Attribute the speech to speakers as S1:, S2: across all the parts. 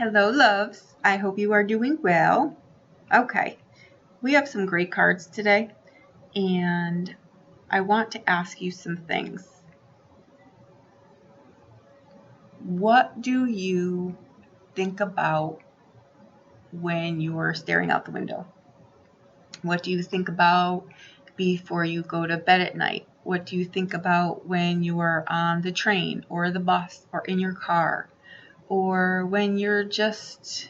S1: Hello, loves. I hope you are doing well. Okay, we have some great cards today, and I want to ask you some things. What do you think about when you're staring out the window? What do you think about before you go to bed at night? What do you think about when you're on the train or the bus or in your car, or when you're just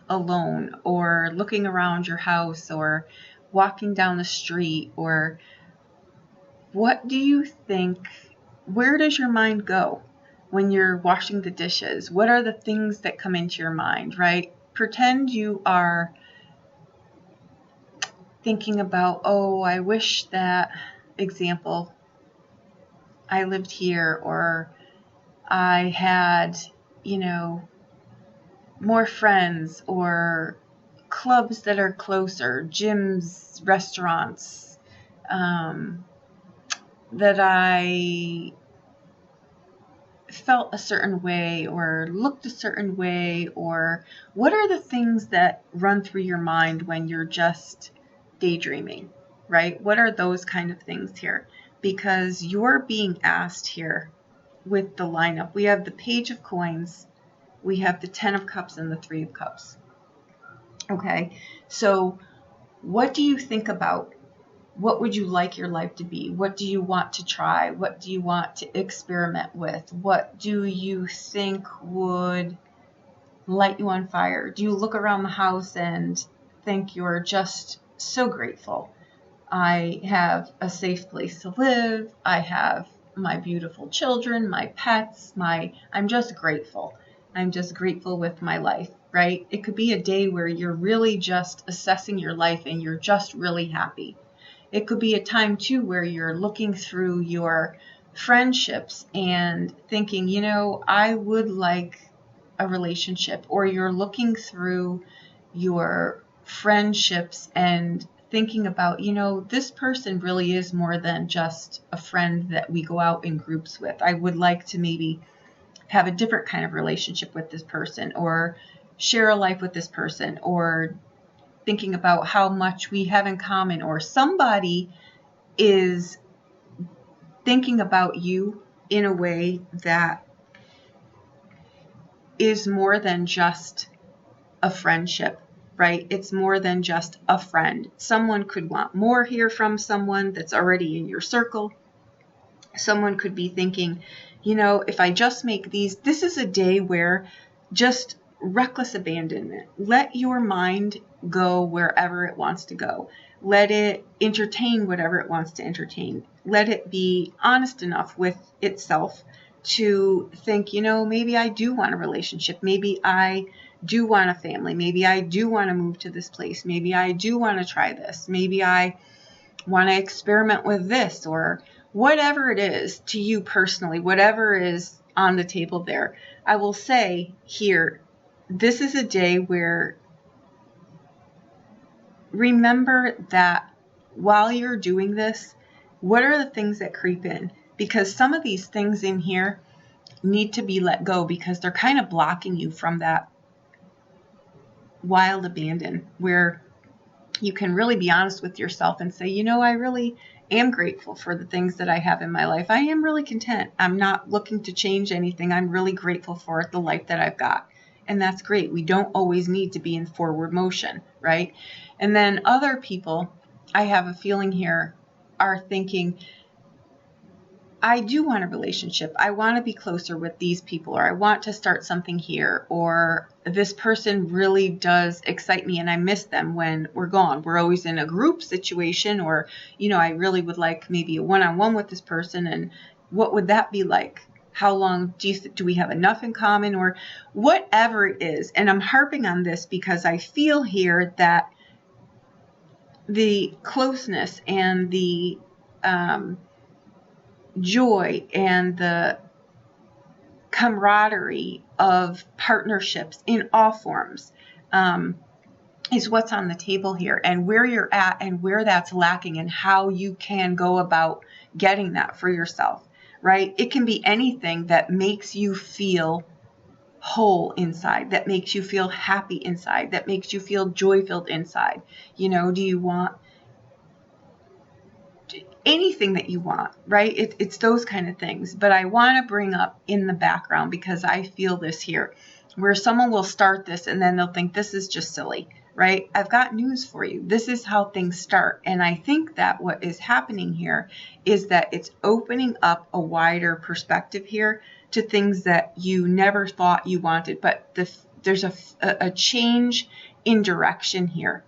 S1: alone or looking around your house or walking down the street? Or what do you think, where does your mind go when you're washing the dishes? What are the things that come into your mind, right? Pretend you are thinking about, oh, I wish that, example, I lived here, or I had, more friends, or clubs that are closer, gyms, restaurants, that I felt a certain way or looked a certain way, or what are the things that run through your mind when you're just daydreaming, right? What are those kind of things here? Because you're being asked here with the lineup. We have the Page of Coins, we have the 10 of Cups, and the 3 of Cups. Okay, so what do you think about? What would you like your life to be? What do you want to try? What do you want to experiment with? What do you think would light you on fire? Do you look around the house and think you're just so grateful? I have a safe place to live. I have my beautiful children, my pets, I'm just grateful. I'm just grateful with my life, right? It could be a day where you're really just assessing your life and you're just really happy. It could be a time too where you're looking through your friendships and thinking, I would like a relationship. Or you're looking through your friendships and thinking about, this person really is more than just a friend that we go out in groups with. I would like to maybe have a different kind of relationship with this person, or share a life with this person, or thinking about how much we have in common, or somebody is thinking about you in a way that is more than just a friendship, right? It's more than just a friend. Someone could want more here from someone that's already in your circle. Someone could be thinking, if I just make this is a day where just reckless abandonment. Let your mind go wherever it wants to go. Let it entertain whatever it wants to entertain. Let it be honest enough with itself to think, maybe I do want a relationship. Maybe I do want a family. Maybe I do want to move to this place. Maybe I do want to try this. Maybe I want to experiment with this, or whatever it is to you personally, whatever is on the table there. I will say here, this is a day where remember that while you're doing this, what are the things that creep in? Because some of these things in here need to be let go, because they're kind of blocking you from that wild abandon, where you can really be honest with yourself and say, I really am grateful for the things that I have in my life. I am really content. I'm not looking to change anything. I'm really grateful for the life that I've got. And that's great. We don't always need to be in forward motion, right? And then other people, I have a feeling here, are thinking, I do want a relationship. I want to be closer with these people, or I want to start something here, or this person really does excite me and I miss them when we're gone. We're always in a group situation, or, I really would like maybe a one-on-one with this person. And what would that be like? How long do we have enough in common, or whatever it is? And I'm harping on this because I feel here that the closeness and the joy and the camaraderie of partnerships in all forms is what's on the table here, and where you're at and where that's lacking, and how you can go about getting that for yourself, right? It can be anything that makes you feel whole inside, that makes you feel happy inside, that makes you feel joy-filled inside? You know, do you want anything that you want, right? It's those kind of things. But I want to bring up in the background, because I feel this here, where someone will start this and then they'll think this is just silly, right? I've got news for you. This is how things start. And I think that what is happening here is that it's opening up a wider perspective here to things that you never thought you wanted. But there's a change in direction here.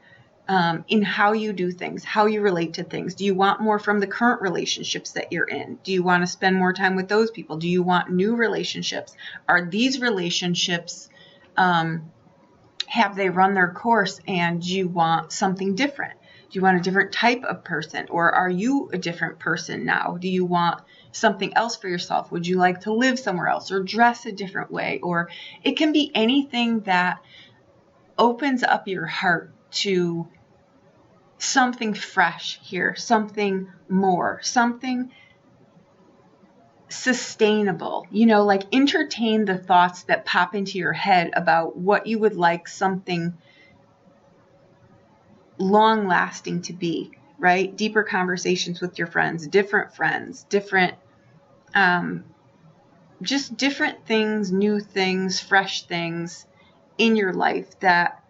S1: In how you do things, how you relate to things. Do you want more from the current relationships that you're in? Do you want to spend more time with those people? Do you want new relationships? Are these relationships, have they run their course and do you want something different? Do you want a different type of person, or are you a different person now? Do you want something else for yourself? Would you like to live somewhere else or dress a different way? Or it can be anything that opens up your heart to something fresh here, something more, something sustainable. You know, like entertain the thoughts that pop into your head about what you would like something long lasting to be, right? Deeper conversations with your friends, different, just different things, new things, fresh things in your life that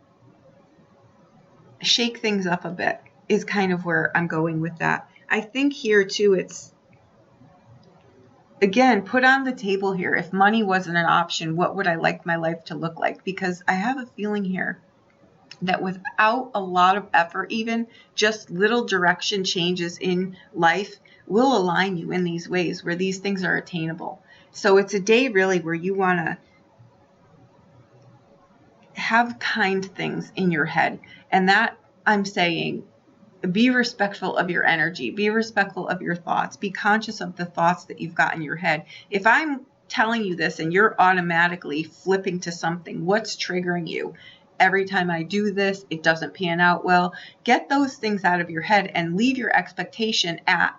S1: shake things up a bit is kind of where I'm going with that. I think here too, it's, again, put on the table here, if money wasn't an option, what would I like my life to look like? Because I have a feeling here that without a lot of effort, even just little direction changes in life will align you in these ways where these things are attainable. So it's a day really where you want to have kind things in your head. And that, I'm saying, be respectful of your energy, be respectful of your thoughts, be conscious of the thoughts that you've got in your head. If I'm telling you this and you're automatically flipping to something, what's triggering you? Every time I do this, it doesn't pan out well. Get those things out of your head and leave your expectation at,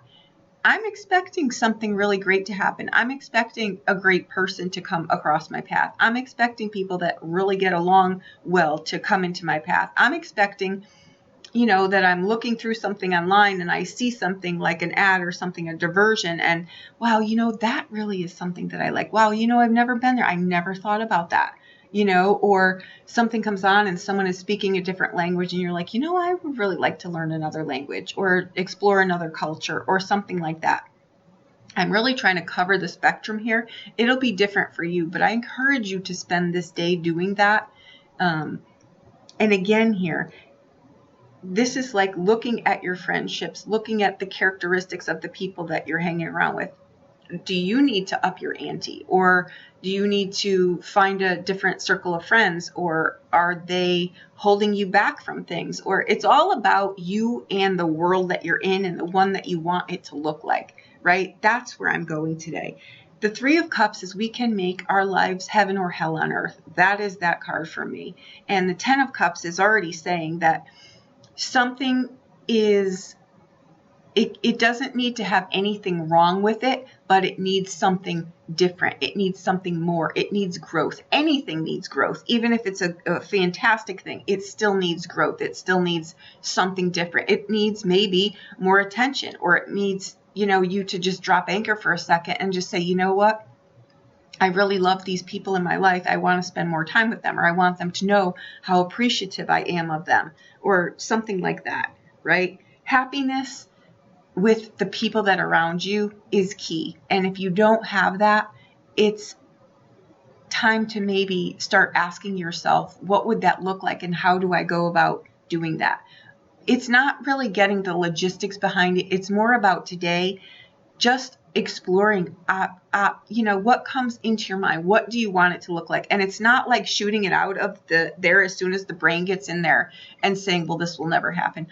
S1: I'm expecting something really great to happen. I'm expecting a great person to come across my path. I'm expecting people that really get along well to come into my path. I'm expecting, you know, that I'm looking through something online and I see something like an ad or something, a diversion, and wow, you know, that really is something that I like. Wow, you know, I've never been there. I never thought about that, you know, or something comes on and someone is speaking a different language and you're like, you know, I would really like to learn another language or explore another culture or something like that. I'm really trying to cover the spectrum here. It'll be different for you, but I encourage you to spend this day doing that. And again here, this is like looking at your friendships, looking at the characteristics of the people that you're hanging around with. Do you need to up your ante, or do you need to find a different circle of friends, or are they holding you back from things? Or it's all about you and the world that you're in and the one that you want it to look like, right? That's where I'm going today. The Three of Cups is we can make our lives heaven or hell on earth. That is that card for me. And the Ten of Cups is already saying that something is, it doesn't need to have anything wrong with it, but it needs something different. It needs something more. It needs growth. Anything needs growth. Even if it's a fantastic thing, it still needs growth. It still needs something different. It needs maybe more attention, or it needs, you know, you to just drop anchor for a second and just say, you know what? I really love these people in my life. I want to spend more time with them, or I want them to know how appreciative I am of them, or something like that, right? Happiness with the people that are around you is key. And if you don't have that, it's time to maybe start asking yourself, what would that look like? And how do I go about doing that? It's not really getting the logistics behind it. It's more about today, just exploring, you know, what comes into your mind. What do you want it to look like? And it's not like shooting it out of there as soon as the brain gets in there and saying, well, this will never happen.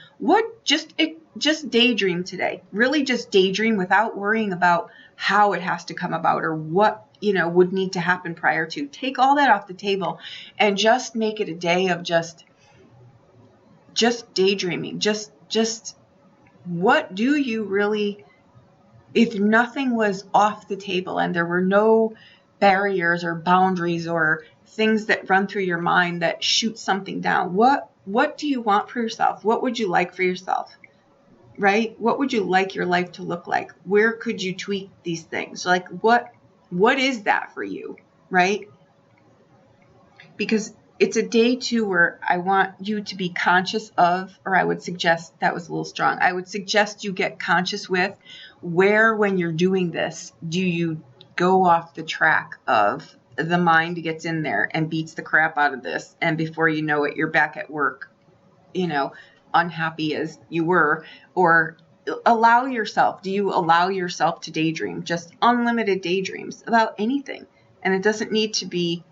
S1: Just daydream today. Really just daydream without worrying about how it has to come about or what, you know, would need to happen prior to. Take all that off the table and just make it a day of just daydreaming. Just what do you really, if nothing was off the table and there were no barriers or boundaries or things that run through your mind that shoot something down. What do you want for yourself? What would you like for yourself? Right? What would you like your life to look like? Where could you tweak these things? Like what is that for you? Right? Because it's a day too where I want you to be conscious of, or I would suggest, that was a little strong, I would suggest you get conscious with where, when you're doing this, do you go off the track of the mind gets in there and beats the crap out of this, and before you know it, you're back at work, unhappy as you were. Or do you allow yourself to daydream, just unlimited daydreams about anything? And it doesn't need to be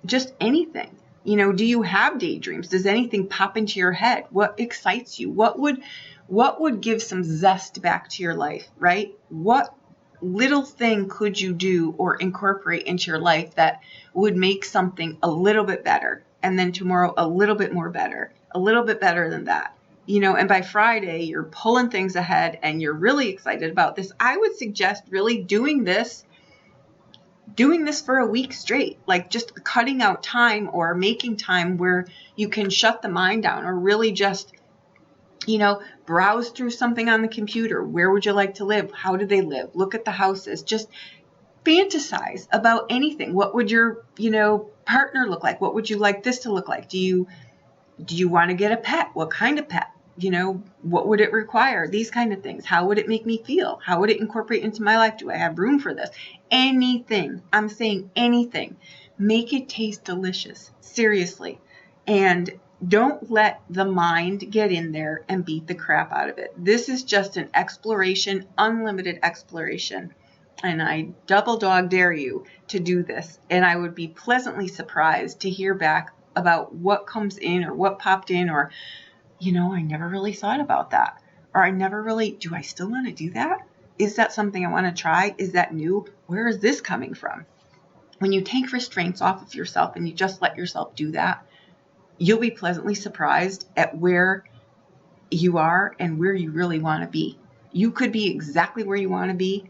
S1: just anything. Do you have daydreams? Does anything pop into your head? What excites you? What would give some zest back to your life, right? What little thing could you do or incorporate into your life that would make something a little bit better, and then tomorrow a little bit more better, a little bit better than that? And by Friday you're pulling things ahead and you're really excited about this. I would suggest really doing this for a week straight, like just cutting out time or making time where you can shut the mind down, or really just, browse through something on the computer. Where would you like to live? How do they live? Look at the houses. Just fantasize about anything. What would your, partner look like? What would you like this to look like? Do you want to get a pet? What kind of pet? What would it require? These kind of things. How would it make me feel? How would it incorporate into my life? Do I have room for this? Anything. I'm saying anything. Make it taste delicious. Seriously. And don't let the mind get in there and beat the crap out of it. This is just an exploration, unlimited exploration. And I double dog dare you to do this. And I would be pleasantly surprised to hear back about what comes in or what popped in, or I never really thought about that. Or do I still want to do that? Is that something I want to try? Is that new? Where is this coming from? When you take restraints off of yourself and you just let yourself do that, you'll be pleasantly surprised at where you are and where you really want to be. You could be exactly where you want to be,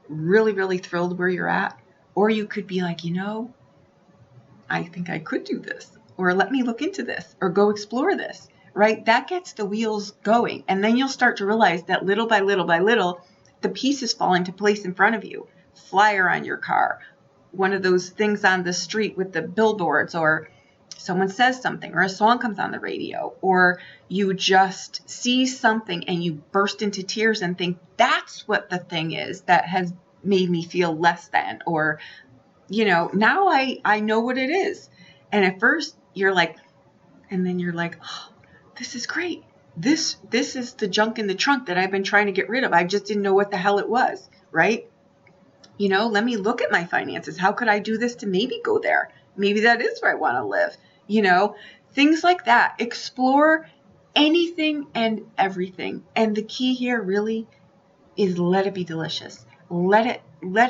S1: really, really thrilled where you're at. Or you could be like, I think I could do this. Or let me look into this, or go explore this. Right? That gets the wheels going. And then you'll start to realize that little by little by little, the pieces fall into place in front of you. Flyer on your car, one of those things on the street with the billboards, or someone says something, or a song comes on the radio, or you just see something and you burst into tears and think, that's what the thing is that has made me feel less than, or, now I know what it is. And at first you're like, oh, this is great. This is the junk in the trunk that I've been trying to get rid of. I just didn't know what the hell it was, right? Let me look at my finances. How could I do this to maybe go there? Maybe that is where I want to live. Things like that. Explore anything and everything. And the key here really is let it be delicious. Let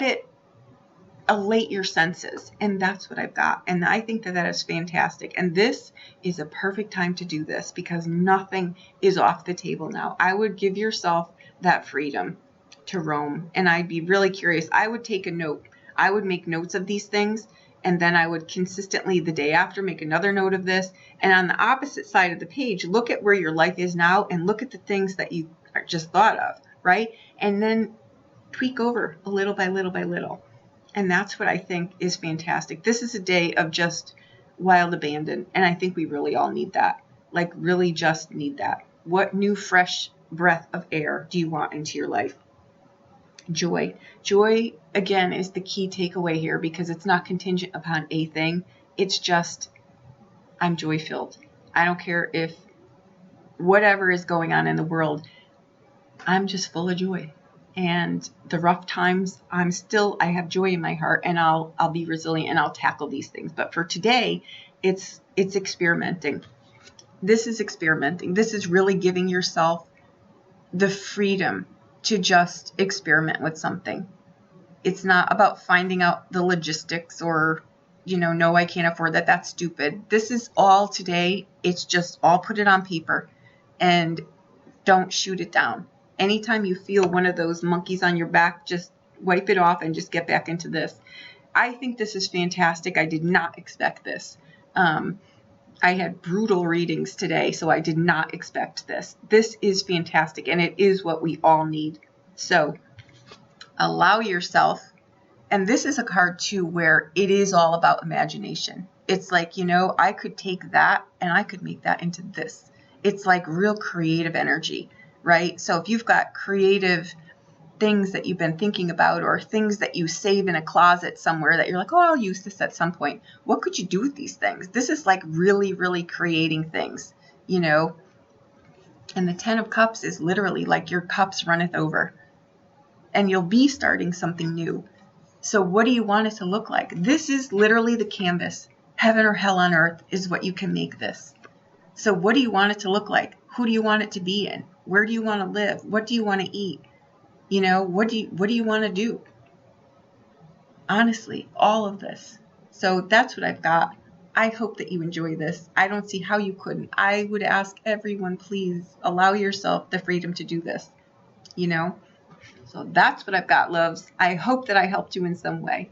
S1: it elate your senses. And that's what I've got. And I think that is fantastic. And this is a perfect time to do this, because nothing is off the table now. I would give yourself that freedom to roam. And I'd be really curious. I would take a note. I would make notes of these things. And then I would consistently the day after make another note of this. And on the opposite side of the page, look at where your life is now and look at the things that you just thought of, right? And then tweak over a little by little by little. And that's what I think is fantastic. This is a day of just wild abandon. And I think we really all need that. Like, really just need that. What new, fresh breath of air do you want into your life? Joy. Joy, again, is the key takeaway here, because it's not contingent upon a thing. It's just, I'm joy-filled. I don't care if whatever is going on in the world, I'm just full of joy. And the rough times, I have joy in my heart, and I'll be resilient and I'll tackle these things. But for today, it's experimenting. This is experimenting. This is really giving yourself the freedom to just experiment with something. It's not about finding out the logistics or, no, I can't afford that. That's stupid. This is all today. It's just all put it on paper and don't shoot it down. Anytime you feel one of those monkeys on your back, just wipe it off and just get back into this. I think this is fantastic. I did not expect this. I had brutal readings today, so I did not expect this. This is fantastic, and it is what we all need. So allow yourself, and this is a card too where it is all about imagination. It's like, I could take that and I could make that into this. It's like real creative energy, right? So if you've got creative things that you've been thinking about, or things that you save in a closet somewhere that you're like, oh, I'll use this at some point. What could you do with these things? This is like really, really creating things, And the 10 of Cups is literally like your cups runneth over, and you'll be starting something new. So what do you want it to look like? This is literally the canvas. Heaven or hell on earth is what you can make this. So what do you want it to look like? Who do you want it to be in? Where do you want to live? What do you want to eat? What do you want to do? Honestly, all of this. So that's what I've got. I hope that you enjoy this. I don't see how you couldn't. I would ask everyone, please allow yourself the freedom to do this, So that's what I've got, loves. I hope that I helped you in some way.